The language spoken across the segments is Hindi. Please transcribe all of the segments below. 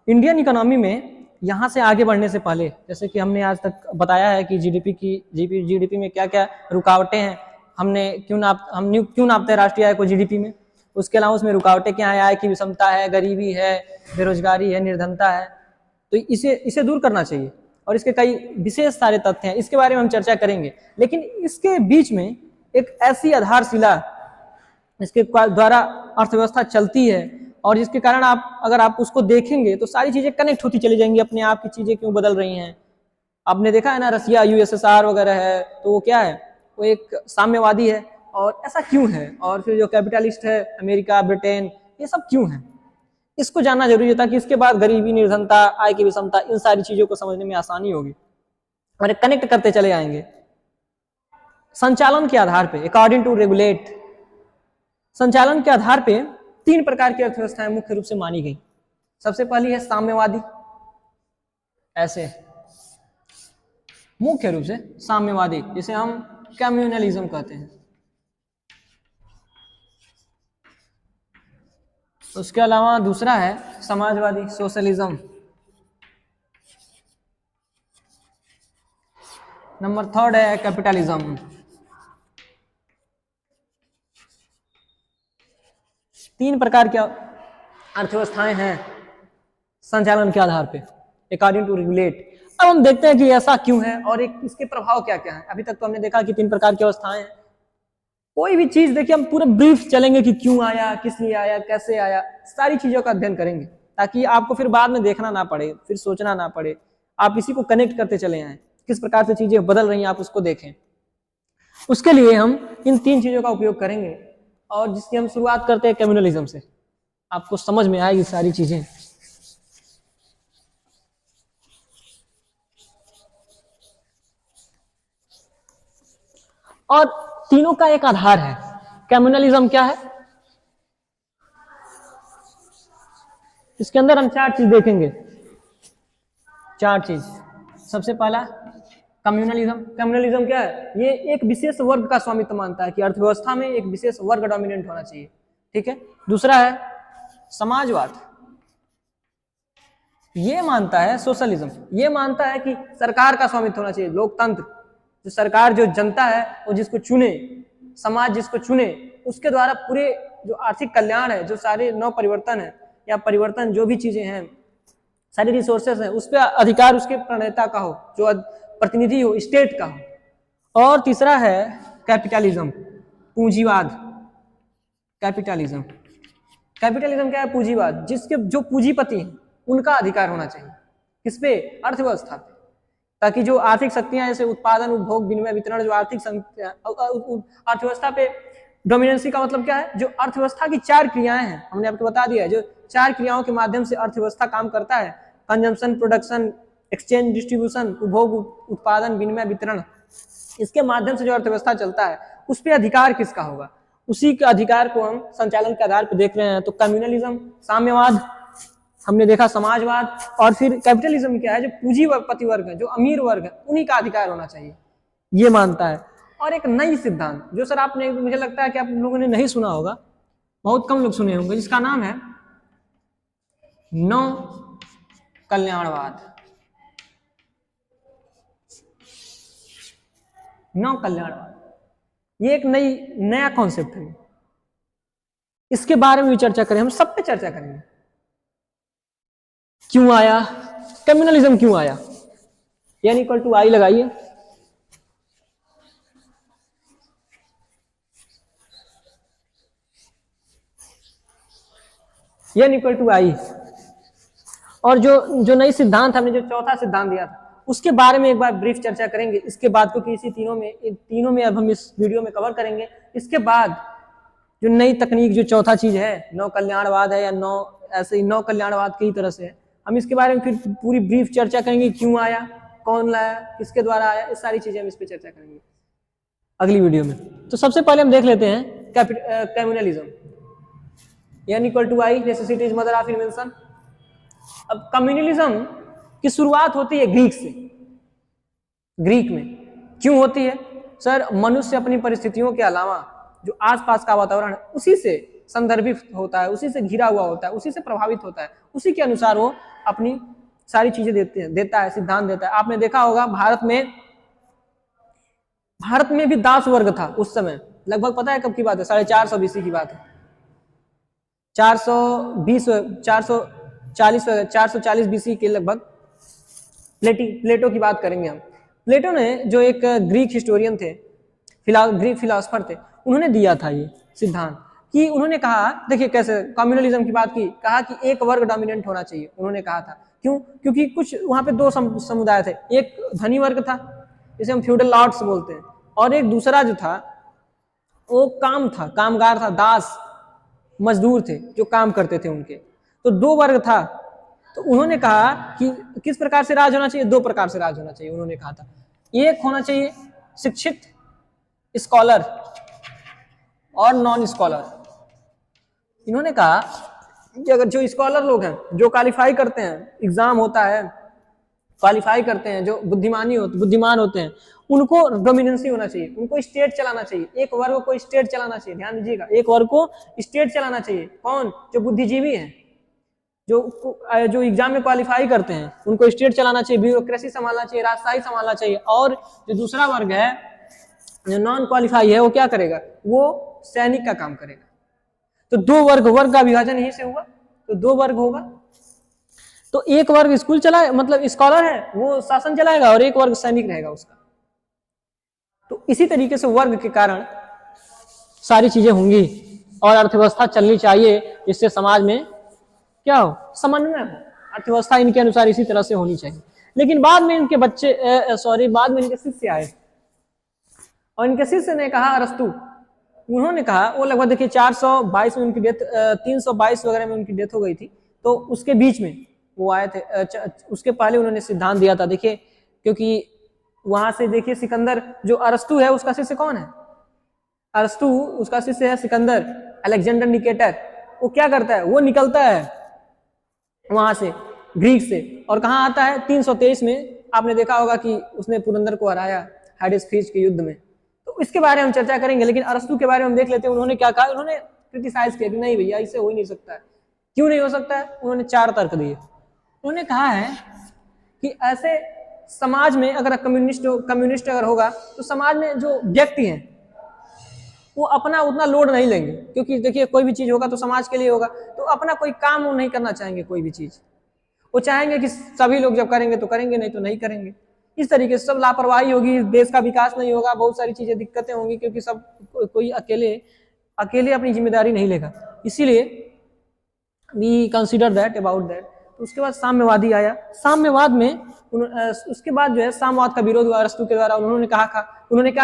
इंडियन इकोनॉमी में यहाँ से आगे बढ़ने से पहले, जैसे कि हमने आज तक बताया है कि जीडीपी में क्या क्या रुकावटें हैं, हम क्यों नापते हैं राष्ट्रीय आय को जीडीपी में, उसके अलावा उसमें रुकावटें क्या है, आय की विषमता है, गरीबी है, बेरोजगारी है, निर्धनता है, तो इसे दूर करना चाहिए। और इसके कई विशेष सारे तथ्य हैं, इसके बारे में हम चर्चा करेंगे। लेकिन इसके बीच में एक ऐसी आधारशिला इसके द्वारा अर्थव्यवस्था चलती है और जिसके कारण अगर आप उसको देखेंगे तो सारी चीजें कनेक्ट होती चली जाएंगी, अपने आप की चीजें क्यों बदल रही हैं। आपने देखा है ना, रसिया यूएसएसआर वगैरह है, तो वो क्या है, वो एक साम्यवादी है, और ऐसा क्यों है। और फिर जो कैपिटलिस्ट है, अमेरिका, ब्रिटेन, ये सब क्यों है, इसको जानना जरूरी है, ताकि इसके बाद गरीबी, निर्धनता, आय की विषमता, इन सारी चीजों को समझने में आसानी होगी और कनेक्ट करते चले आएंगे। संचालन के आधार पे, अकॉर्डिंग टू रेगुलेट, संचालन के आधार पे 3 प्रकार की अर्थव्यवस्थाएं मुख्य रूप से मानी गई। सबसे पहली है साम्यवादी, ऐसे मुख्य रूप से साम्यवादी, जिसे हम कम्युनलिज्म कहते हैं। उसके अलावा दूसरा है समाजवादी, सोशलिज्म। नंबर 3 है कैपिटलिज्म। 3 प्रकार की अर्थव्यवस्थाएं हैं संचालन के आधार पे, अकॉर्डिंग टू रेगुलेट। अब हम देखते हैं कि ऐसा क्यों है और इसके प्रभाव क्या क्या है। अभी तक तो हमने देखा कि 3 प्रकार की अवस्थाएं हैं। कोई भी चीज देखिए, हम पूरा ब्रीफ चलेंगे कि क्यों आया, किस लिए आया, कैसे आया, सारी चीजों का अध्ययन करेंगे, ताकि आपको फिर बाद में देखना ना पड़े, फिर सोचना ना पड़े, आप इसी को कनेक्ट करते चले आए, किस प्रकार से चीजें बदल रही हैं आप उसको देखें। उसके लिए हम इन 3 चीजों का उपयोग करेंगे, और जिसकी हम शुरुआत करते हैं कम्युनलिज्म से। आपको समझ में आएगी सारी चीजें। और तीनों का एक आधार है। कम्युनलिज्म क्या है, इसके अंदर हम 4 चीज देखेंगे, 4 चीज। सबसे पहला कम्युनलिज्म। कम्युनलिज्म क्या है, ये एक विशेष वर्ग का स्वामित्व मानता है कि अर्थव्यवस्था में एक विशेष वर्ग डोमिनेंट होना चाहिए, ठीक है। दूसरा है समाजवाद, ये मानता है सोशलिज्म, ये मानता है कि सरकार का स्वामित्व होना चाहिए, लोकतंत्र, जो सरकार, जो जनता है वो जिसको चुने, समाज जिसको चुने, उसके द्वारा पूरे जो आर्थिक कल्याण है, जो सारे नव परिवर्तन है या परिवर्तन जो भी चीजें हैं, सारी रिसोर्सेस हैं, उस पर अधिकार उसके प्रणेता का हो, जो प्रतिनिधि हो, स्टेट का हो। और तीसरा है कैपिटलिज्म, पूंजीवाद। कैपिटलिज्म, कैपिटलिज्म क्या है, पूंजीवाद, जिसके जो पूंजीपति हैं उनका अधिकार होना चाहिए, किस पे, अर्थव्यवस्था पे, ताकि जो आर्थिक शक्तियां जैसे उत्पादन, उपभोग, विनिमय, वितरण, जो आर्थिक अर्थव्यवस्था पे डोमिनेंसी का मतलब क्या है, जो अर्थव्यवस्था की 4 क्रियाएं हैं, हमने आपको बता दिया है, जो 4 क्रियाओं के माध्यम से अर्थव्यवस्था काम करता है, कंजम्पशन, प्रोडक्शन, एक्सचेंज, डिस्ट्रीब्यूशन, उपभोग, उत्पादन, विनिमय, वितरण, इसके माध्यम से जो अर्थव्यवस्था चलता है, उस पर अधिकार किसका होगा, उसी के अधिकार को हम संचालन के आधार पर देख रहे हैं। तो कम्युनलिज्म, साम्यवाद, हमने देखा समाजवाद, और फिर कैपिटलिज्म क्या है, जो पूंजीपति वर्ग है, जो अमीर वर्ग है, उन्हीं का अधिकार होना चाहिए, ये मानता है। और एक नई सिद्धांत, जो सर आपने, मुझे लगता है कि आप लोगों ने नहीं सुना होगा, बहुत कम लोग सुने होंगे, जिसका नाम है नव कल्याणवाद। नव कल्याणवाद, ये एक नया कॉन्सेप्ट है, इसके बारे में भी चर्चा करें, हम सब पे चर्चा करेंगे। क्यों आया कम्युनलिज्म, क्यों आया, n इक्वल टू आई लगाइए, n इक्वल टू आई। और जो नई सिद्धांत हमने जो चौथा सिद्धांत दिया था, उसके बारे में एक बार ब्रीफ चर्चा करेंगे इसके बाद, क्योंकि इसी तीनों में अब हम इस वीडियो में कवर करेंगे। इसके बाद जो नई तकनीक, जो चौथा चीज है, नव कल्याणवाद है, या ऐसे ही नव कल्याणवाद की तरह से, हम इसके बारे में फिर पूरी ब्रीफ चर्चा करेंगे, क्यों आया, कौन लाया, किसके द्वारा आया, इस सारी चीजें हम इस पर चर्चा करेंगे अगली वीडियो में। तो सबसे पहले हम देख लेते हैं communalism. n equal to I, necessity is mother of invention. अब कम्युनलिज्म की शुरुआत होती है ग्रीक से। ग्रीक में क्यों होती है सर, मनुष्य अपनी परिस्थितियों के अलावा जो आसपास का वातावरण है उसी से संदर्भित होता है, उसी से घिरा हुआ होता है, उसी से प्रभावित होता है, उसी के अनुसार वो अपनी सारी चीजें देता है, सिद्धांत देता है। आपने देखा होगा भारत में भी दास वर्ग था उस समय, लगभग पता है कब की बात है, 450 BC की बात है, 440 BC के लगभग प्लेटो की बात करेंगे हम। प्लेटो ने, जो एक ग्रीक हिस्टोरियन थे, ग्रीक फिलोसफर थे, उन्होंने दिया था ये सिद्धांत कि उन्होंने कहा, देखिए कैसे कम्युनलिज्म की बात की, कहा कि एक वर्ग डोमिनेंट होना चाहिए। उन्होंने कहा था क्यों? क्योंकि कुछ वहां पे दो समुदाय थे, एक धनी वर्ग था जिसे हम फ्यूडल लॉर्ड्स बोलते हैं, और एक दूसरा जो था वो कामगार था, दास मजदूर थे जो काम करते थे उनके। तो दो वर्ग था। तो उन्होंने कहा कि किस प्रकार से राज होना चाहिए? दो प्रकार से राज होना चाहिए। उन्होंने कहा था एक होना चाहिए शिक्षित स्कॉलर और नॉन स्कॉलर। इन्होंने कहा कि अगर जो स्कॉलर लोग हैं, जो क्वालिफाई करते हैं, एग्जाम होता है, क्वालिफाई करते हैं, जो बुद्धिमान होते हैं, उनको डोमिनेंसी होना चाहिए, उनको स्टेट चलाना चाहिए, एक वर्ग को स्टेट चलाना चाहिए। ध्यान दीजिएगा, एक वर्ग को स्टेट चलाना चाहिए। कौन? जो बुद्धिजीवी हैं, जो एग्जाम में क्वालिफाई करते हैं, उनको स्टेट चलाना चाहिए, ब्यूरोक्रेसी संभालना चाहिए, राजशाही संभालना चाहिए। और जो दूसरा वर्ग है, जो नॉन क्वालिफाई है, वो क्या करेगा? वो सैनिक का काम करेगा। तो दो वर्ग का विभाजन यहीं से हुआ। तो दो वर्ग होगा, तो एक वर्ग स्कूल चलाए, मतलब स्कॉलर है, वो शासन चलाएगा, और एक वर्ग सैनिक रहेगा उसका। तो इसी तरीके से वर्ग के कारण सारी चीजें होंगी और अर्थव्यवस्था चलनी चाहिए, जिससे समाज में क्या हो? समन्वय हो। अर्थव्यवस्था इनके अनुसार इसी तरह से होनी चाहिए। लेकिन बाद में इनके बाद में इनके शिष्य आए, और इनके शिष्य ने कहा, अरस्तु, उन्होंने कहा, वो लगभग देखिए 422 में उनकी डेथ, 322 वगैरह में उनकी डेथ हो गई थी। तो उसके बीच में वो आए थे, उसके पहले उन्होंने सिद्धांत दिया था। देखिए, क्योंकि वहां से देखिए सिकंदर, जो अरस्तु है उसका शिष्य कौन है? अरस्तु, उसका शिष्य है सिकंदर, अलेक्जेंडर निकेटर। वो क्या करता है? वो निकलता है वहां से, ग्रीक से, और कहाँ आता है? 323 में। आपने देखा होगा कि उसने पुरंदर को हराया हाइडेस्फीज के युद्ध में। तो इसके बारे में हम चर्चा करेंगे, लेकिन अरस्तु के बारे में हम देख लेते हैं। उन्होंने क्या कहा? उन्होंने क्रिटिसाइज किया कि नहीं भैया, इससे हो ही नहीं सकता है। क्यों नहीं हो सकता है? उन्होंने 4 तर्क दिए। उन्होंने कहा है कि ऐसे समाज में अगर कम्युनिस्ट अगर होगा, तो समाज में जो व्यक्ति हैं वो अपना उतना लोड नहीं लेंगे, क्योंकि देखिए कोई भी चीज होगा तो समाज के लिए होगा, तो अपना कोई काम वो नहीं करना चाहेंगे। कोई भी चीज वो चाहेंगे कि सभी लोग जब करेंगे तो करेंगे, नहीं तो नहीं करेंगे। इस तरीके से सब लापरवाही होगी, देश का विकास नहीं होगा, बहुत सारी चीजें दिक्कतें होंगी, क्योंकि सब कोई अकेले अपनी जिम्मेदारी नहीं लेगा। इसीलिए we consider that about that. तो उसके बाद साम्यवादी आया। साम्यवाद में उसके बाद जो है साम्यवाद का विरोध हुआ अरस्तु के द्वारा। उन्होंने क्या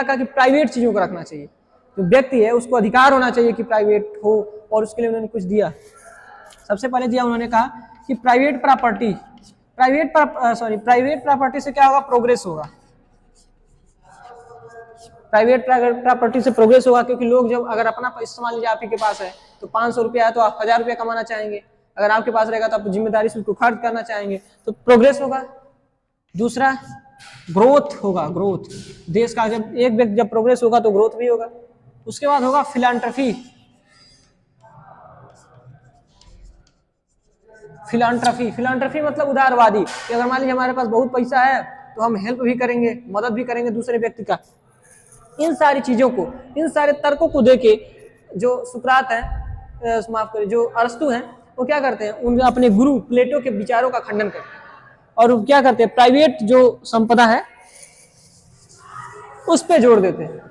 कहा कि प्राइवेट चीजों को रखना चाहिए, जो व्यक्ति है उसको अधिकार होना चाहिए कि प्राइवेट हो, और उसके लिए उन्होंने कुछ दिया। सबसे पहले दिया, उन्होंने कहा कि प्राइवेट प्रॉपर्टी से क्या होगा? प्रोग्रेस होगा। प्राइवेट प्रॉपर्टी से प्रोग्रेस होगा, क्योंकि लोग जब अगर अपना पैसा, मान लीजिए आप ही के पास है तो 500 रुपया है, तो आप 1000 रुपया कमाना चाहेंगे। अगर आपके पास रहेगा तो आप जिम्मेदारी से उसको खर्च करना चाहेंगे, तो प्रोग्रेस होगा। दूसरा, ग्रोथ होगा। ग्रोथ, देश का जब एक व्यक्ति जब प्रोग्रेस होगा तो ग्रोथ भी होगा। उसके बाद होगा फिलांट्रफी। फिलांट्रफी मतलब उदारवादी, कि अगर मान लीजिए हमारे पास बहुत पैसा है तो हम हेल्प भी करेंगे, मदद भी करेंगे दूसरे व्यक्ति का। इन सारी चीजों को, इन सारे तर्कों को देके जो सुकरात है, माफ करिए, जो अरस्तु हैं, वो क्या करते हैं? उन अपने गुरु प्लेटो के विचारों का खंडन करते हैं, और वो क्या करते हैं? प्राइवेट जो संपदा है उस पे जोड़ देते हैं।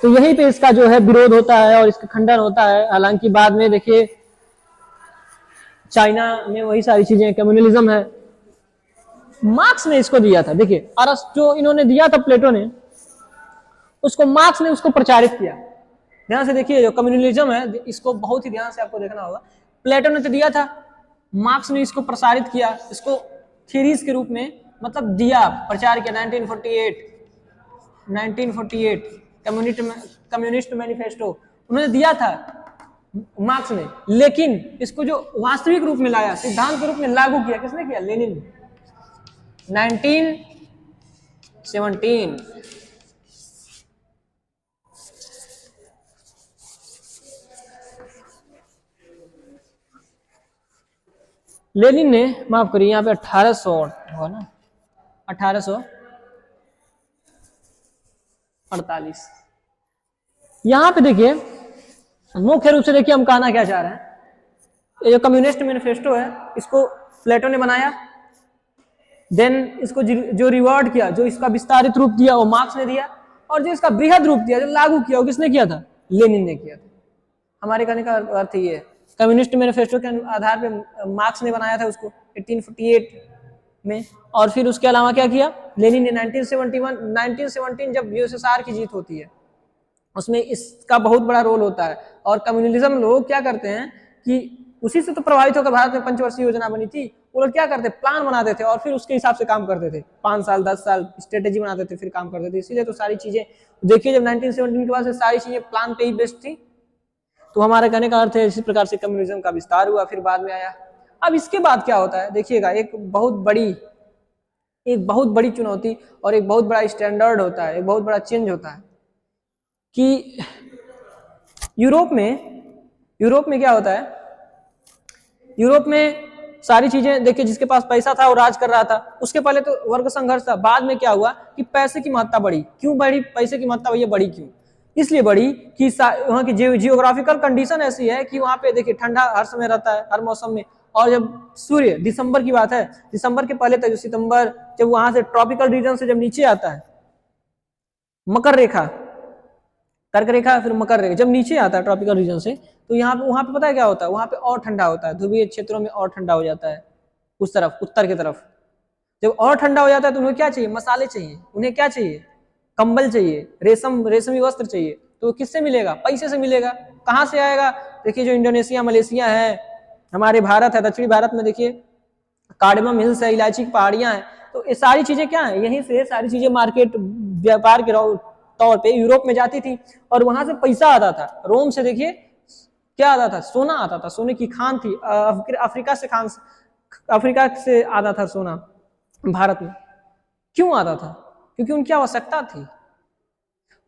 तो यहीं पे इसका जो है विरोध होता है और इसका खंडन होता है। हालांकि बाद में देखिए चाइना में वही सारी चीजें, कम्युनलिज्म है। मार्क्स ने इसको दिया था। देखिए जो इन्होंने दिया था प्लेटो ने, उसको मार्क्स ने उसको प्रचारित किया। ध्यान से देखिए, जो कम्युनलिज्म है इसको बहुत ही ध्यान से आपको देखना होगा। प्लेटो ने तो दिया था, मार्क्स ने इसको प्रसारित किया, इसको थ्योरीज के रूप में मतलब दिया, प्रचार किया। 1948 कम्युनिस्ट मैनिफेस्टो उन्होंने दिया था मार्क्स ने, लेकिन इसको जो वास्तविक रूप में लाया, सिद्धांत के रूप में लागू किया, किसने किया? लेनिन ने। 1917। लेनिन ने, माफ करिए यहाँ पे 1800 होगा ना, 1848। यहाँ पे देखिए मुख्य रूप से देखिए हम कहना क्या चाह रहे हैं, ये जो कम्युनिस्ट मैनिफेस्टो है इसको प्लेटो ने बनाया, देन इसको जो रिवर्ड किया, जो इसका विस्तारित रूप दिया वो मार्क्स ने दिया, और जो इसका बृहद रूप दिया, जो लागू किया वो किसने किया था, लेनिन ने किया था। हमारे कहने का अर्थ ये है, कम्युनिस्ट मैनिफेस्टो के आधार पे मार्क्स ने बनाया था उसको 1848 में, और फिर उसके अलावा क्या किया लेनिन ने 1917 जब यूएसएसआर की जीत होती है उसमें इसका बहुत बड़ा रोल होता है। और कम्युनलिज्म लोग क्या करते हैं कि उसी से तो प्रभावित होकर भारत में पंचवर्षीय योजना बनी थी, वो लोग क्या करते प्लान बनाते थे और फिर उसके हिसाब से काम करते थे, 5 साल 10 साल स्ट्रेटेजी बनाते थे फिर काम करते थे। इसीलिए तो सारी चीजें देखिए जब 1917 के बाद से सारी चीजें प्लान पे ही बेस्ड थी। तो हमारे कहने का अर्थ है इसी प्रकार से कम्युनिज्म का विस्तार हुआ, फिर बाद में आया। अब इसके बाद क्या होता है देखिएगा, एक बहुत बड़ी चुनौती और एक बहुत बड़ा स्टैंडर्ड होता है, एक बहुत बड़ा चेंज होता है कि यूरोप में क्या होता है, यूरोप में सारी चीजें देखिए जिसके पास पैसा था वो राज कर रहा था। उसके पहले तो वर्ग संघर्ष था, बाद में क्या हुआ कि पैसे की महत्ता बढ़ी। क्यों बढ़ी पैसे की महत्ता, भैया बढ़ी क्यों, इसलिए बढ़ी कि वहाँ की जियोग्राफिकल कंडीशन ऐसी है कि वहाँ पे देखिए ठंडा हर समय रहता है, हर मौसम में। और जब सूर्य, दिसंबर की बात है, दिसंबर के पहले तक सितंबर, जब वहां से ट्रॉपिकल रीजन से जब नीचे आता है मकर रेखा, कर्क रेखा फिर मकर रेखा, जब नीचे आता है ट्रॉपिकल रीजन से, तो वहां पे पता है क्या होता है, वहां पे और ठंडा होता है, ध्रुवीय क्षेत्रों में और ठंडा हो जाता है, उस तरफ उत्तर की तरफ। जब और ठंडा हो जाता है तो उन्हें क्या चाहिए, मसाले चाहिए, उन्हें क्या चाहिए, कंबल चाहिए, रेशमी वस्त्र चाहिए। तो किससे मिलेगा, पैसे से मिलेगा। कहाँ से आएगा, देखिए जो इंडोनेशिया मलेशिया है, हमारे भारत है, दक्षिणी भारत में देखिए कार्डमम हिल्स है, इलायची की पहाड़ियां हैं, तो ये सारी चीजें क्या है, यहीं से सारी चीजें मार्केट व्यापार के तौर पे यूरोप में जाती थी और वहां से पैसा आता था। रोम से देखिए क्या आता था, सोना आता था, सोने की खान थी, अफ्रीका से आता था सोना भारत में। क्यों आता था, क्योंकि उनकी आवश्यकता थी।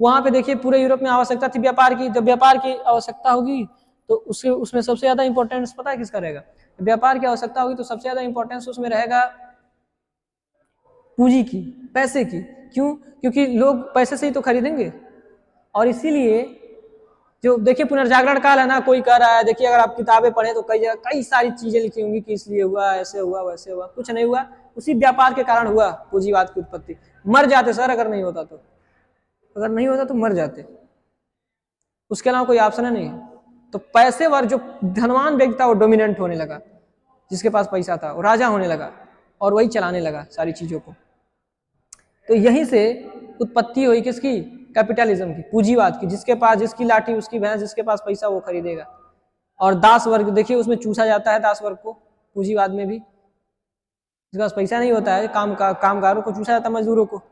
वहां पे देखिए पूरे यूरोप में आवश्यकता थी व्यापार की। जब व्यापार की आवश्यकता होगी तो उसमें सबसे ज्यादा इंपॉर्टेंस पता है किसका रहेगा, व्यापार की आवश्यकता होगी तो सबसे ज्यादा इंपॉर्टेंस उसमें रहेगा पूंजी की, पैसे की। क्यों, क्योंकि लोग पैसे से ही तो खरीदेंगे। और इसीलिए जो देखिए पुनर्जागरण काल है ना, कोई कह रहा है, देखिए अगर आप किताबें पढ़े तो कई सारी चीजें लिखी होंगी कि इसलिए हुआ, ऐसे हुआ, वैसे हुआ। कुछ नहीं हुआ, उसी व्यापार के कारण हुआ पूंजीवाद की उत्पत्ति। मर जाते सर अगर नहीं होता तो, अगर नहीं होता तो मर जाते, उसके अलावा कोई ऑप्शन नहीं है। तो पैसेवर जो धनवान व्यक्ति था वो डोमिनेंट होने लगा, जिसके पास पैसा था वो राजा होने लगा और वही चलाने लगा सारी चीजों को। तो यहीं से उत्पत्ति हुई किसकी, कैपिटलिज्म की, पूंजीवाद की। जिसके पास, जिसकी लाठी उसकी भैंस, जिसके पास पैसा वो खरीदेगा। और दास वर्ग देखिए उसमें चूसा जाता है, दास वर्ग को पूंजीवाद में भी। जिसके पास पैसा नहीं होता है, कामगारों को चूसा जाता है, मजदूरों को।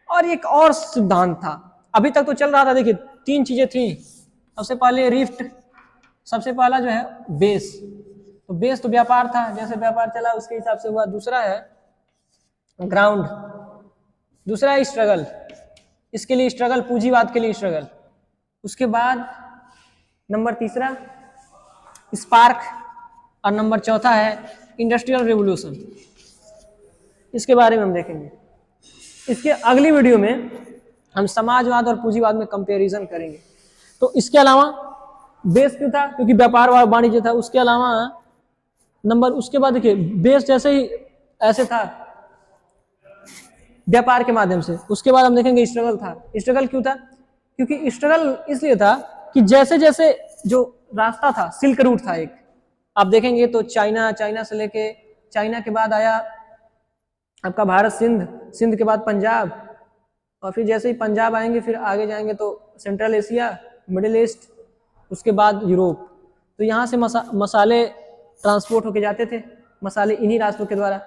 और एक और सिद्धांत था, अभी तक तो चल रहा था, देखिए 3 चीजें थी। सबसे पहले रिफ्ट, सबसे पहला जो है बेस, तो बेस तो व्यापार था, जैसे व्यापार चला उसके हिसाब से हुआ। दूसरा है ग्राउंड, दूसरा है स्ट्रगल, इसके लिए स्ट्रगल, पूंजीवाद के लिए स्ट्रगल। उसके बाद नंबर तीसरा स्पार्क, और नंबर चौथा है इंडस्ट्रियल रेवोल्यूशन। इसके बारे में हम देखेंगे। इसके अगली वीडियो में हम समाजवाद और पूंजीवाद में कंपैरिजन करेंगे। तो इसके अलावा बेस क्यों था, क्योंकि व्यापार वाणिज्य था। उसके अलावा नंबर, उसके बाद देखिए बेस जैसे ही ऐसे था व्यापार के माध्यम से। उसके बाद हम देखेंगे स्ट्रगल था। स्ट्रगल क्यों था, क्योंकि स्ट्रगल इसलिए था कि जैसे जैसे जो रास्ता था, सिल्क रूट था एक, आप देखेंगे तो चाइना से लेके, चाइना के बाद आया आपका भारत, सिंध के बाद पंजाब, और फिर जैसे ही पंजाब आएंगे फिर आगे जाएंगे तो सेंट्रल एशिया, मिडिल ईस्ट, उसके बाद यूरोप। तो यहाँ से मसाले ट्रांसपोर्ट होके जाते थे, मसाले इन्हीं रास्तों के द्वारा।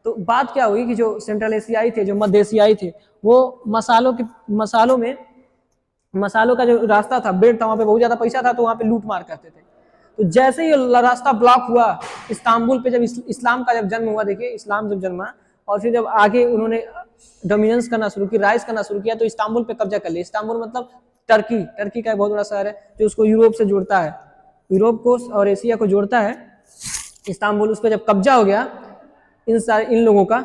तो बात क्या हुई कि जो सेंट्रल एशियाई थे, जो मध्य एशियाई थे, वो मसालों का जो रास्ता था, बेल्ट था, वहाँ पे बहुत ज्यादा पैसा था, तो वहाँ पे लूट मार करते थे। तो जैसे ही रास्ता ब्लॉक हुआ, इस्तांबुल पे जब इस्लाम का जब जन्म हुआ, देखिए इस्लाम जब जन्मा और फिर जब आगे उन्होंने डोमिनेंस करना शुरू की, राइज करना शुरू किया, तो इस्तांबुल पे कब्जा कर लिया। इस्तांबुल मतलब टर्की का एक बहुत बड़ा शहर है जो उसको यूरोप से जोड़ता है, यूरोप को और एशिया को जोड़ता है। इस्तांबुल, उस पर जब कब्जा हो गया इन लोगों का,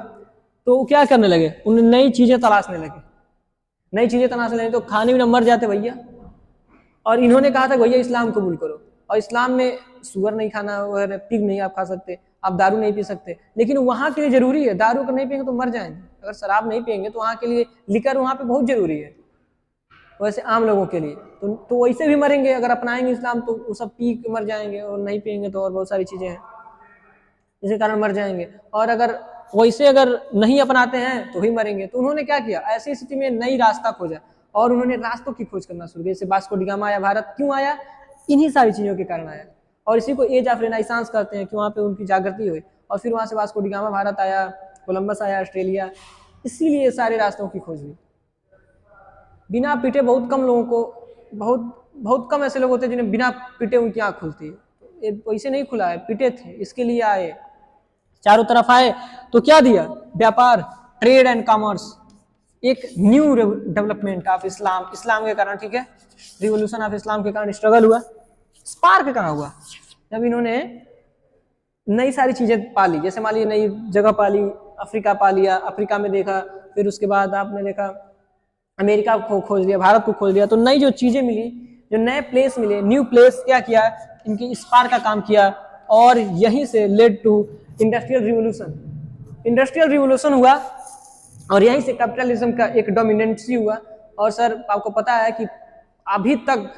तो क्या करने लगे, उन्हें नई चीजें तलाशने लगे। नई चीजें तलाशने लगे तो खाने में मर जाते भैया। और इन्होंने कहा था भैया इस्लाम कबूल करो, और इस्लाम में सुअर नहीं खाना वगैरह, पिग नहीं आप खा सकते, आप दारू नहीं पी सकते। लेकिन वहां के लिए जरूरी है, दारू अगर नहीं पियेंगे तो मर जाएंगे, अगर शराब नहीं पियेंगे तो वहां के लिए लिकर वहां पे बहुत जरूरी है, वैसे आम लोगों के लिए। तो वैसे भी मरेंगे, अगर अपनाएंगे इस्लाम तो वो सब पी के मर जाएंगे, और नहीं पियेंगे तो और बहुत सारी चीजें हैं, इसी कारण मर जाएंगे। और अगर वैसे अगर नहीं अपनाते हैं तो ही मरेंगे। तो उन्होंने क्या किया, ऐसी स्थिति में नई रास्ता खोजा, और उन्होंने रास्तों की खोज करना शुरू किया। जैसे वास्को डी गामा आया भारत, क्यों आया, इन्हीं सारी चीजों के कारण आया। और इसी को एज ऑफ रेनाइसांस कहते हैं कि वहाँ पे उनकी जागृति हुई, और फिर वहाँ से वास्को डी गामा भारत आया, कोलंबस आया ऑस्ट्रेलिया, इसीलिए सारे रास्तों की खोज हुई। बिना पीटे बहुत कम लोगों को, बहुत कम ऐसे लोग होते हैं जिन्हें बिना पीटे उनकी आँख खुलती है। वैसे नहीं खुला है, पीटे थे, इसके लिए आए, चारों तरफ आए तो क्या दिया, व्यापार, ट्रेड एंड कॉमर्स, एक न्यू डेवलपमेंट ऑफ इस्लाम, इस्लाम के कारण, ठीक है, रिवोल्यूशन ऑफ इस्लाम के कारण स्ट्रगल हुआ। स्पार्क कहाँ हुआ, जब इन्होंने नई सारी चीजें पाली, जैसे मान लीजिए नई जगह पाली, अफ्रीका पा लिया, अफ्रीका में देखा, फिर उसके बाद आपने देखा अमेरिका को खोज लिया, भारत को खोज लिया, तो नई जो चीजें मिली, जो नए प्लेस मिले, न्यू प्लेस क्या किया, इनकी स्पार्क का काम किया, और यहीं से led to industrial revolution. Industrial revolution हुआ और यहीं से कैपिटलिज्म का एक डोमिनेंसी हुआ। और सर आपको पता है कि अभी तक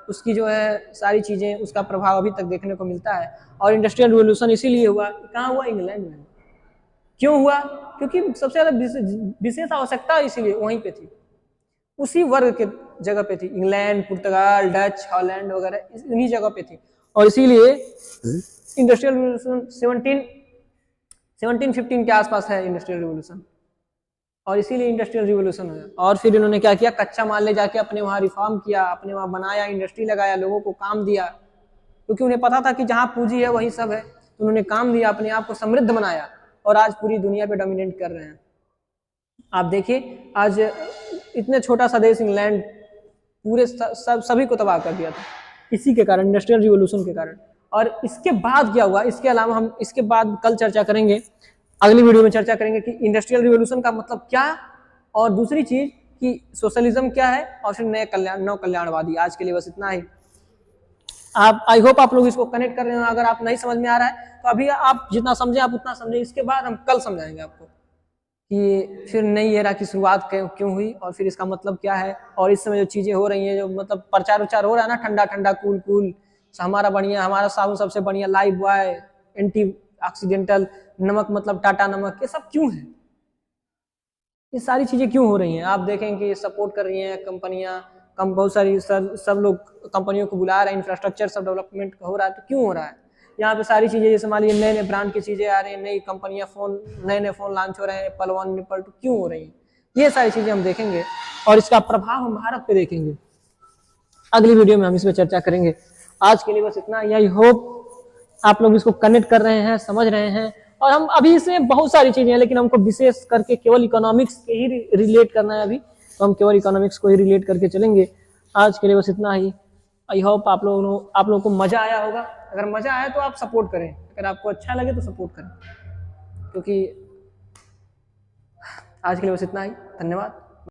उसकी जो है सारी चीजें, उसका प्रभाव अभी तक देखने को मिलता है। और इंडस्ट्रियल रिवोल्यूशन इसीलिए हुआ, कहाँ हुआ, इंग्लैंड में। क्यों हुआ, क्योंकि सबसे ज्यादा विशेष आवश्यकता इसीलिए वहीं पे थी, उसी वर्ग के जगह पे थी, इंग्लैंड, पुर्तगाल, डच, हॉलैंड वगैरह इन्हीं जगह पे थी। और इसीलिए इंडस्ट्रियल रिवोल्यूशन 1715 के आसपास है इंडस्ट्रियल रिवोल्यूशन, और इसीलिए इंडस्ट्रियल रिवोल्यूशन हुआ। और फिर इन्होंने क्या किया, कच्चा माल ले जाके अपने वहाँ रिफॉर्म किया, अपने वहाँ बनाया, इंडस्ट्री लगाया, लोगों को काम दिया, क्योंकि उन्हें पता था कि जहाँ पूंजी है वही सब है। तो उन्होंने काम दिया, अपने आप को समृद्ध बनाया, और आज पूरी दुनिया पे डोमिनेट कर रहे हैं। आप देखिए आज इतने छोटा सा देश इंग्लैंड पूरे सभी को तबाह कर दिया था, इसी के कारण, इंडस्ट्रियल रिवोल्यूशन के कारण। और इसके बाद क्या हुआ, इसके अलावा हम इसके बाद कल चर्चा करेंगे, अगली वीडियो में चर्चा करेंगे कि इंडस्ट्रियल रिवोल्यूशन का मतलब क्या, और दूसरी चीज कि सोशलिज्म क्या है, और फिर नव कल्याणवादी। आज के लिए बस इतना ही। आप, आई होप आप लोग इसको कनेक्ट कर रहे हो। अगर आप नहीं समझ में आ रहा है तो अभी आप जितना समझे आप उतना समझे, इसके बाद हम कल समझाएंगे आपको कि फिर नई एरा की शुरुआत क्यों हुई, और फिर इसका मतलब क्या है। और इस समय जो चीजें हो रही हैं, जो मतलब प्रचार उचार हो रहा है ना, ठंडा ठंडा कूल कूल, हमारा बढ़िया, हमारा साबुन सबसे बढ़िया, लाइफ बॉय, एंटी ऑक्सीडेंटल, नमक मतलब टाटा नमक, ये सब क्यों है, ये सारी चीजें क्यों हो रही हैं। आप देखें कि सपोर्ट कर रही हैं कंपनियां, बहुत सारी सब लोग कंपनियों को बुला रहे हैं, इंफ्रास्ट्रक्चर सब डेवलपमेंट हो रहा है, तो क्यों हो रहा है। यहाँ पे सारी चीजें, जैसे मान लीजिए नए नए ब्रांड की चीजें आ रही हैं, नई कंपनियां, फोन, नए नए फोन लॉन्च हो रहे हैं, एप्पल 1, एप्पल 2, क्यों हो रही हैं, ये सारी चीजें हम देखेंगे, और इसका प्रभाव हम भारत पे देखेंगे। अगली वीडियो में हम इस पर चर्चा करेंगे। आज के लिए बस इतना। आई होप आप लोग इसको कनेक्ट कर रहे हैं, समझ रहे हैं। और हम अभी इसमें बहुत सारी चीजें हैं, लेकिन हमको विशेष करके केवल इकोनॉमिक्स के ही रिलेट करना है अभी, तो हम केवल इकोनॉमिक्स को ही रिलेट करके चलेंगे। आज के लिए बस इतना ही। आई होप आप लोगों को मजा आया होगा। अगर मजा आया तो आप सपोर्ट करें, अगर आपको अच्छा लगे तो सपोर्ट करें, क्योंकि आज के लिए बस इतना ही। धन्यवाद।